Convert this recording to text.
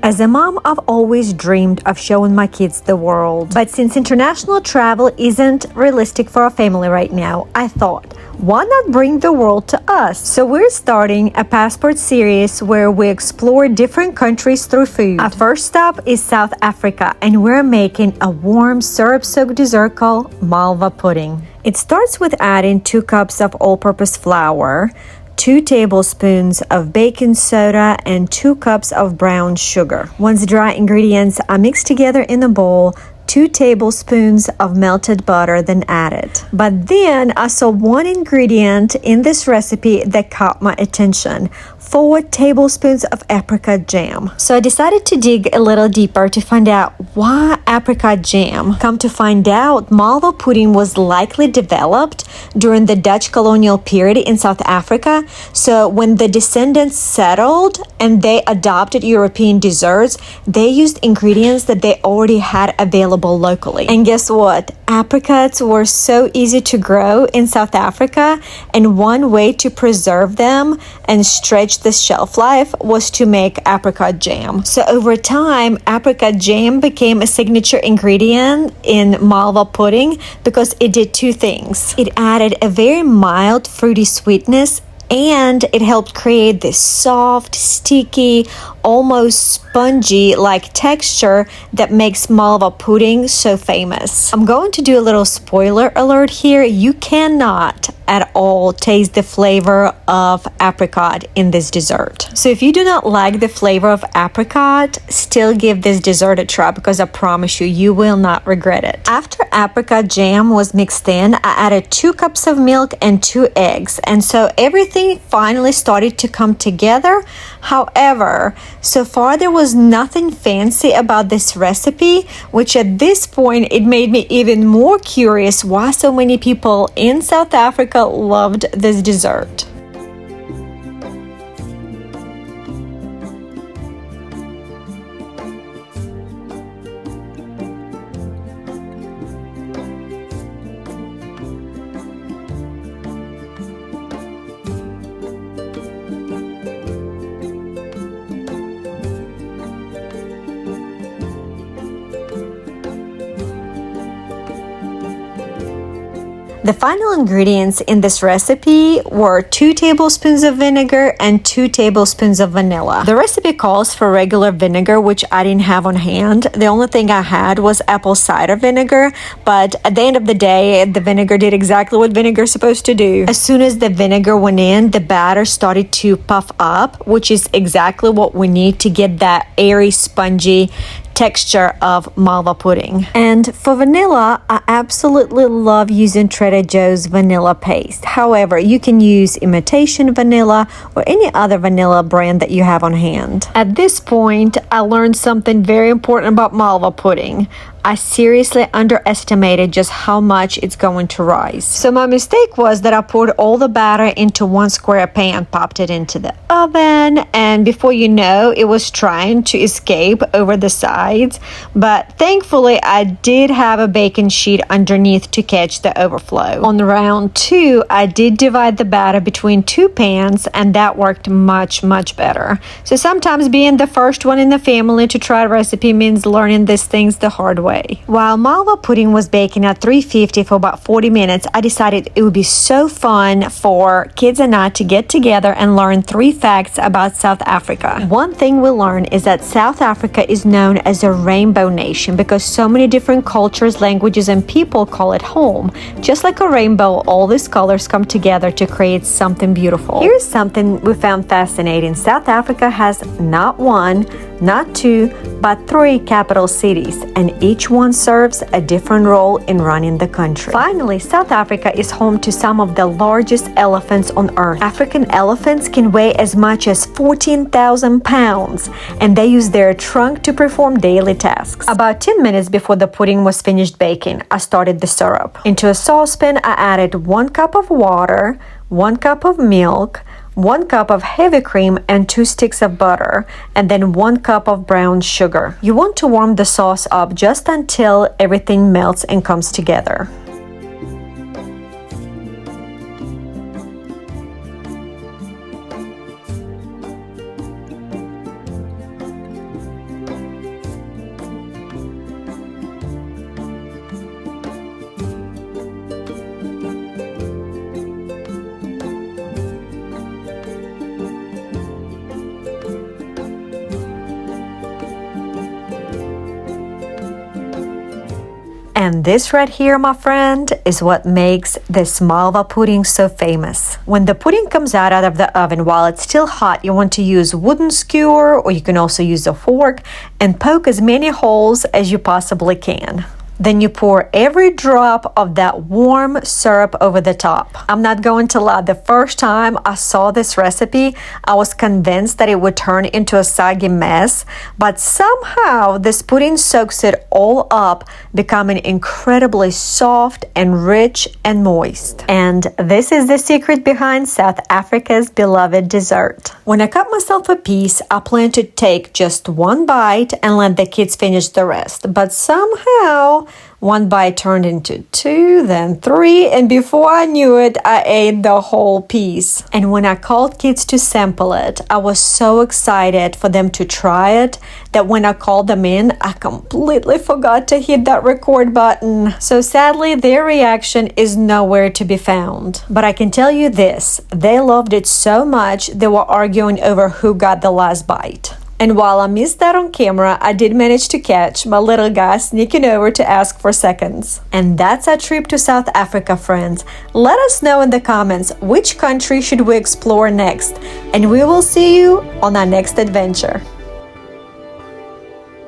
As a mom, I've always dreamed of showing my kids the world. But since international travel isn't realistic for our family right now, I thought, why not bring the world to us? So we're starting a passport series where we explore different countries through food. Our first stop is South Africa, and we're making a warm syrup-soaked dessert called Malva Pudding. It starts with adding 2 cups of all-purpose flour, 2 tablespoons of baking soda, and 2 cups of brown sugar. Once dry ingredients are mixed together in a bowl, 2 tablespoons of melted butter, then added. But then I saw one ingredient in this recipe that caught my attention: 4 tablespoons of apricot jam. So I decided to dig a little deeper to find out why apricot jam. Come to find out, Malva pudding was likely developed during the Dutch colonial period in South Africa. So when the descendants settled and they adopted European desserts, they used ingredients that they already had available locally. And guess what? Apricots were so easy to grow in South Africa, and one way to preserve them and stretch the shelf life was to make apricot jam. So over time, apricot jam became a signature ingredient in Malva pudding because it did 2 things. It added a very mild fruity sweetness, and it helped create this soft, sticky, almost spongy-like texture that makes Malva pudding so famous. I'm going to do a little spoiler alert here. You cannot at all taste the flavor of apricot in this dessert. So if you do not like the flavor of apricot, still give this dessert a try, because I promise you, you will not regret it. After apricot jam was mixed in, I added 2 cups of milk and 2 eggs, and so everything finally started to come together. However, so far there was nothing fancy about this recipe, which at this point it made me even more curious why so many people in South Africa loved this dessert. The final ingredients in this recipe were 2 tablespoons of vinegar and 2 tablespoons of vanilla. The recipe calls for regular vinegar, which I didn't have on hand. The only thing I had was apple cider vinegar, but at the end of the day, the vinegar did exactly what vinegar is supposed to do. As soon as the vinegar went in, the batter started to puff up, which is exactly what we need to get that airy, spongy texture of Malva pudding. And for vanilla, I absolutely love using Trader Joe's vanilla paste. However, you can use imitation vanilla or any other vanilla brand that you have on hand. At this point, I learned something very important about Malva pudding. I seriously underestimated just how much it's going to rise. So my mistake was that I poured all the batter into one square pan, popped it into the oven, and before you know, it was trying to escape over the sides. But thankfully, I did have a baking sheet underneath to catch the overflow. On round 2, I did divide the batter between 2 pans, and that worked much better. So sometimes being the first one in the family to try a recipe means learning these things the hard way. While Malva pudding was baking at 350 for about 40 minutes, I decided it would be so fun for kids and I to get together and learn 3 facts about South Africa. One thing we learned is that South Africa is known as a rainbow nation because so many different cultures, languages, and people call it home. Just like a rainbow, all these colors come together to create something beautiful. Here's something we found fascinating. South Africa has not 1, not 2, but 3 capital cities, and each one serves a different role in running the country. Finally, South Africa is home to some of the largest elephants on earth. African elephants can weigh as much as 14,000 pounds, and they use their trunk to perform daily tasks. About 10 minutes before the pudding was finished baking, I started the syrup. Into a saucepan, I added 1 cup of water, 1 cup of milk, 1 cup of heavy cream, and 2 sticks of butter, and then 1 cup of brown sugar. You want to warm the sauce up just until everything melts and comes together. And this right here, my friend, is what makes this Malva pudding so famous. When the pudding comes out of the oven while it's still hot, you want to use a wooden skewer, or you can also use a fork, and poke as many holes as you possibly can. Then you pour every drop of that warm syrup over the top. I'm not going to lie, the first time I saw this recipe, I was convinced that it would turn into a soggy mess, but somehow this pudding soaks it all up, becoming incredibly soft and rich and moist. And this is the secret behind South Africa's beloved dessert. When I cut myself a piece, I plan to take just one bite and let the kids finish the rest, but somehow one bite turned into two, then three, and before I knew it, I ate the whole piece. And when I called kids to sample it, I was so excited for them to try it that when I called them in, I completely forgot to hit that record button. So sadly, their reaction is nowhere to be found. But I can tell you this, they loved it so much, they were arguing over who got the last bite. And while I missed that on camera, I did manage to catch my little guy sneaking over to ask for seconds. And that's our trip to South Africa, friends. Let us know in the comments which country should we explore next, and we will see you on our next adventure.